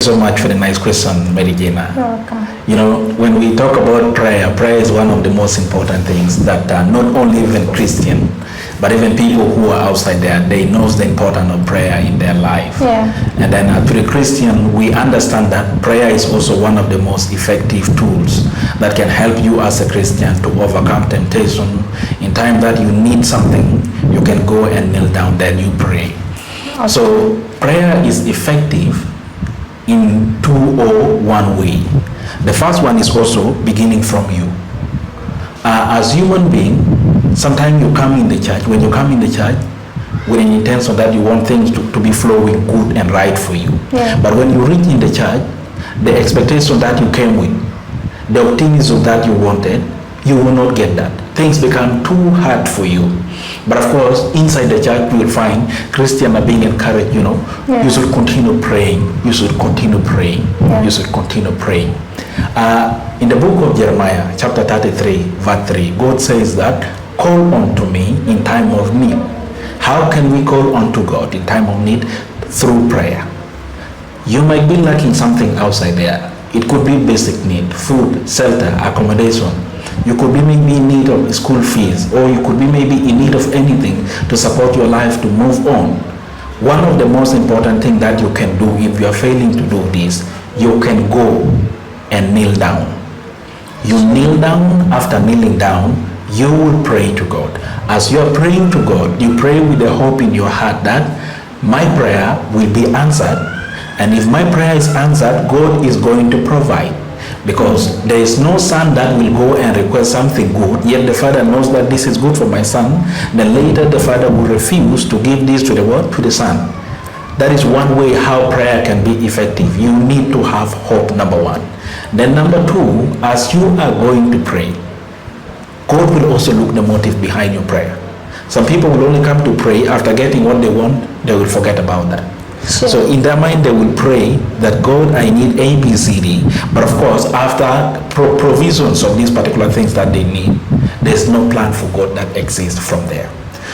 So much for the nice question, Mary Jina. You're welcome. You know, when we talk about prayer, prayer is one of the most important things that not only even Christian, but even people who are outside there, they know the importance of prayer in their life. Yeah. And then to the Christian, we understand that prayer is also one of the most effective tools that can help you as a Christian to overcome temptation. In time that you need something, you can go and kneel down, then you pray. Okay. So prayer is effective in two or one way. The first one is also beginning from you. As human being, sometimes you come in the church. When you come in the church with an intention that you want things to be flowing good and right for you. Yeah. But when you reach in the church, the expectation that you came with, the optimism that you wanted, you will not get that. Things become too hard for you. But of course, inside the church, you will find Christians are being encouraged, you know, Yeah. you should continue praying, you should continue praying, Yeah. you should continue praying. In the book of Jeremiah, chapter 33, verse 3, God says that, call unto me in time of need. How can we call unto God in time of need? Through prayer. You might be lacking something outside there. It could be basic need, food, shelter, accommodation. You could be maybe in need of school fees, or you could be maybe in need of anything to support your life to move on. One of the most important things that you can do if you are failing to do this, you can go and kneel down. You kneel down. After kneeling down, you will pray to God. As you are praying to God, you pray with the hope in your heart that my prayer will be answered. And if my prayer is answered, God is going to provide. Because there is no son that will go and request something good, yet the father knows that this is good for my son. Then later the father will refuse to give this to the what? To the son. That is one way how prayer can be effective. You need to have hope, number one. Then number two, as you are going to pray, God will also look the motive behind your prayer. Some people will only come to pray after getting what they want, they will forget about that. Sure. So in their mind, they will pray that God, I need A, B, C, D. But of course, after provisions of these particular things that they need, there's no plan for God that exists from there.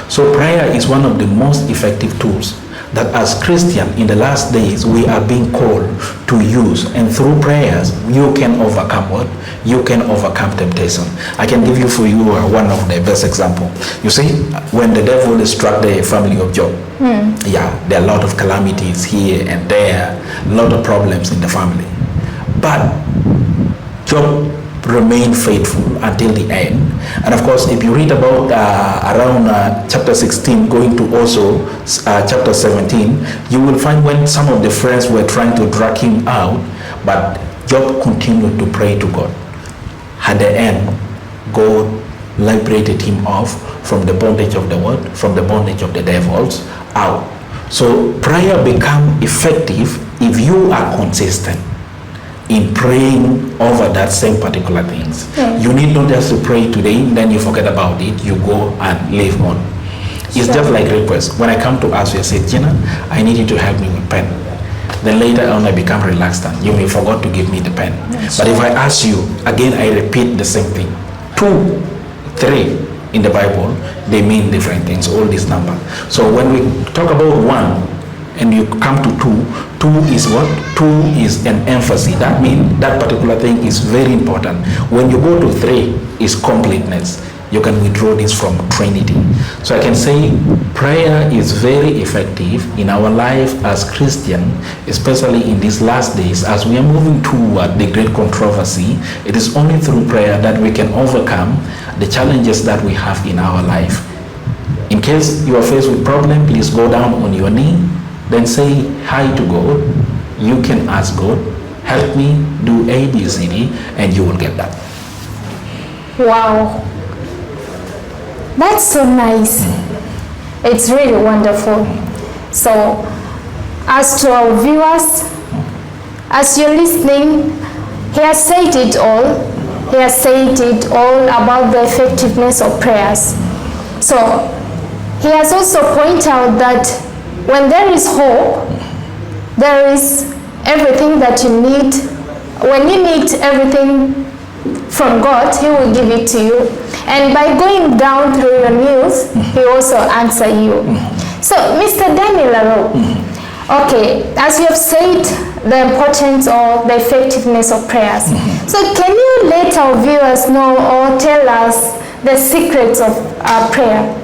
So prayer is one of the most effective tools that as Christians in the last days, we are being called to use. And through prayers, you can overcome what? You can overcome temptation. I can give you for you one of the best example. You see, when the devil struck the family of Job, yeah, there are a lot of calamities here and there, a lot of problems in the family. But Job remained faithful until the end. And of course, if you read about around chapter 16 going to also chapter 17, you will find when some of the friends were trying to drag him out, but Job continued to pray to God. At the end, God liberated him off from the bondage of the world, from the bondage of the devils out. So prayer becomes effective if you are consistent in praying over that same particular things. Yeah. You need not just to pray today, then you forget about it, you go and live on. It's Sure. just like request. When I come to ask you, I say, Jina, I need you to help me with pen. Then later on I become relaxed and you may forget to give me the pen. That's But if I ask you, again I repeat the same thing. 2, 3 in the Bible, they mean different things, all these numbers. So when we talk about 1, and you come to 2 is what? 2 is an emphasis. That means that particular thing is very important. When you go to 3 is completeness. You can withdraw this from Trinity. So I can say prayer is very effective in our life as Christian, especially in these last days as we are moving toward the great controversy. It is only through prayer that we can overcome the challenges that we have in our life. In case you are faced with problem, please go down on your knee. Then say hi to God. You can ask God, help me do A, B, C, D, and you will get that. Wow. That's so nice. It's really wonderful. So, as to our viewers, as you're listening, he has said it all. He has said it all about the effectiveness of prayers. So, he has also pointed out that when there is hope, there is everything that you need. When you need everything from God, he will give it to you. And by going down through your knees, he also answer you. So, Mr. Daniel Aro, okay, as you have said, the importance or the effectiveness of prayers. So can you let our viewers know or tell us the secrets of prayer?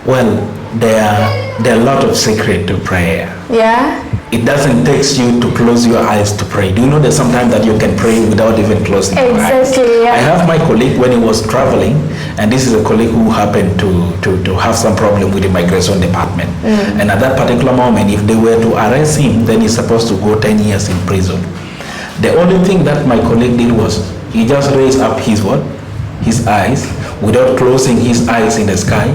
Well, there are a lot of secret to prayer. Yeah. It doesn't take you to close your eyes to pray. Do you know that sometimes that you can pray without even closing your eyes? Exactly. Yeah. I have my colleague when he was traveling, and this is a colleague who happened to have some problem with the immigration department. And at that particular moment, if they were to arrest him, then he's supposed to go 10 years in prison. The only thing that my colleague did was he just raised up his what? His eyes without closing his eyes in the sky,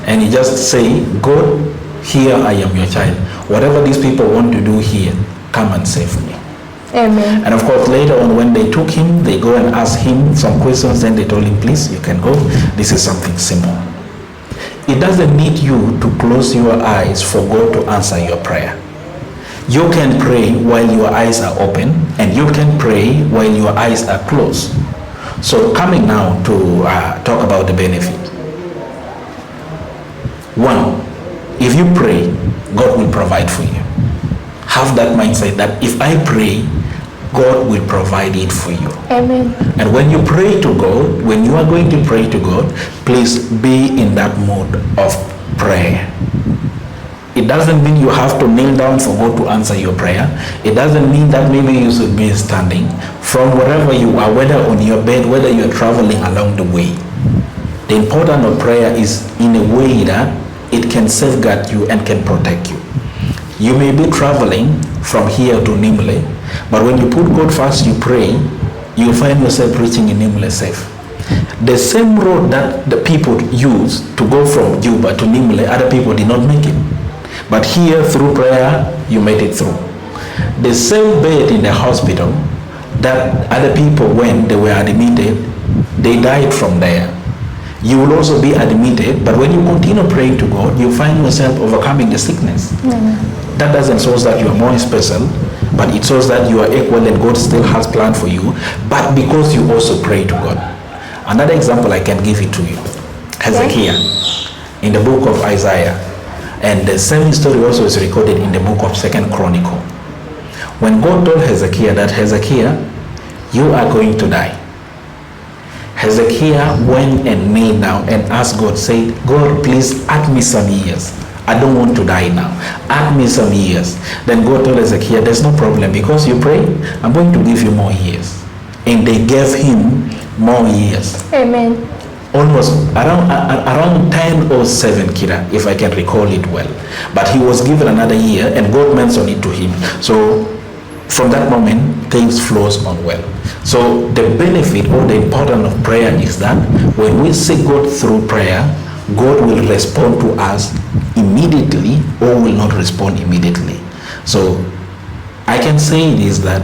and he just say, God, here I am your child. Whatever these people want to do here, come and save me. Amen. And of course, later on when they took him, they go and ask him some questions, then they told him, please, you can go. This is something simple. It doesn't need you to close your eyes for God to answer your prayer. You can pray while your eyes are open, and you can pray while your eyes are closed. So coming now to talk about the benefit. One, if you pray, God will provide for you. Have that mindset that if I pray, God will provide it for you. Amen. And when you pray to God, when you are going to pray to God, please be in that mode of prayer. It doesn't mean you have to kneel down for God to answer your prayer. It doesn't mean that maybe you should be standing. From wherever you are, whether on your bed, whether you are traveling along the way. The importance of prayer is in a way that it can safeguard you and can protect you. You may be traveling from here to Nimule, but when you put God first, you pray, you find yourself reaching in Nimule safe. The same road that the people use to go from Juba to Nimule, other people did not make it. But here, through prayer, you made it through. The same bed in the hospital that other people, when they were admitted, they died from there. You will also be admitted, but when you continue praying to God, you find yourself overcoming the sickness. That doesn't show that you are more special, but it shows that you are equal and God still has planned for you, but because you also pray to God. Another example I can give it to you. Hezekiah, in the book of Isaiah, and the same story also is recorded in the book of 2nd Chronicle. When God told Hezekiah that, Hezekiah, you are going to die. Hezekiah went and knelt down and asked God, said, God, please add me some years. I don't want to die now. Add me some years. Then God told Hezekiah, there's no problem. Because you pray, I'm going to give you more years. And they gave him more years. Amen. Almost around 10 or 7, Kira, if I can recall it well. But he was given another year, and God mentioned it to him. So from that moment, things flows on well. So the benefit or the importance of prayer is that when we seek God through prayer, God will respond to us immediately or will not respond immediately. So I can say this, that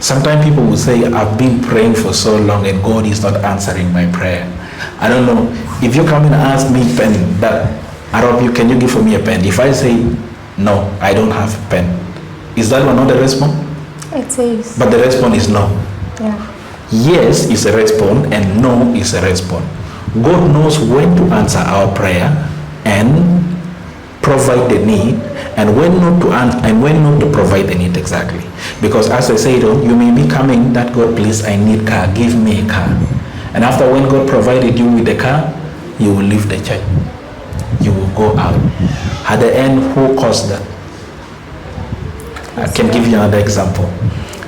sometimes people will say, I've been praying for so long and God is not answering my prayer. I don't know. If you come and ask me pen, that Arab, can you give for me a pen? If I say, no, I don't have a pen, is that one not a response? It is. But the response is no. Yeah. Yes is a response and no is a response. God knows when to answer our prayer and provide the need, and when not to answer and when not to provide the need exactly. Because as I said, you may be coming that, God, please, I need car, give me a car. And after when God provided you with the car, you will leave the church. You will go out. At the end, who caused that? I can give you another example.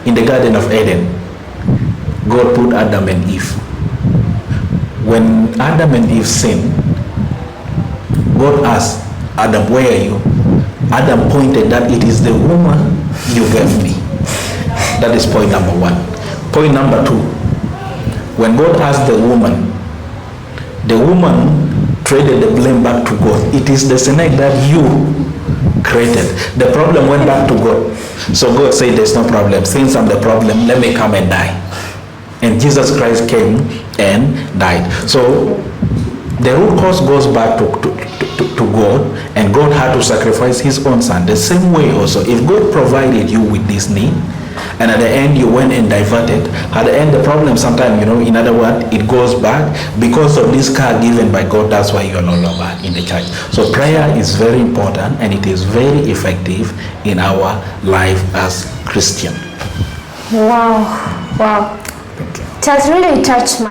In the Garden of Eden, God put Adam and Eve. When Adam and Eve sinned, God asked Adam, where are you? Adam pointed that it is the woman you gave me. That is point number 1. Point number 2, when God asked the woman traded the blame back to God. It is the snake that you created. The problem went back to God. So God said, there's no problem. Since I'm the problem, let me come and die. And Jesus Christ came and died. So the root cause goes back to God, and God had to sacrifice his own son. The same way also, if God provided you with this need, And at the end, you went and diverted. At the end, the problem sometimes, in other words, it goes back because of this car given by God. That's why you are no longer in the church. So prayer is very important, and it is very effective in our life as Christian. Wow. It has really touched my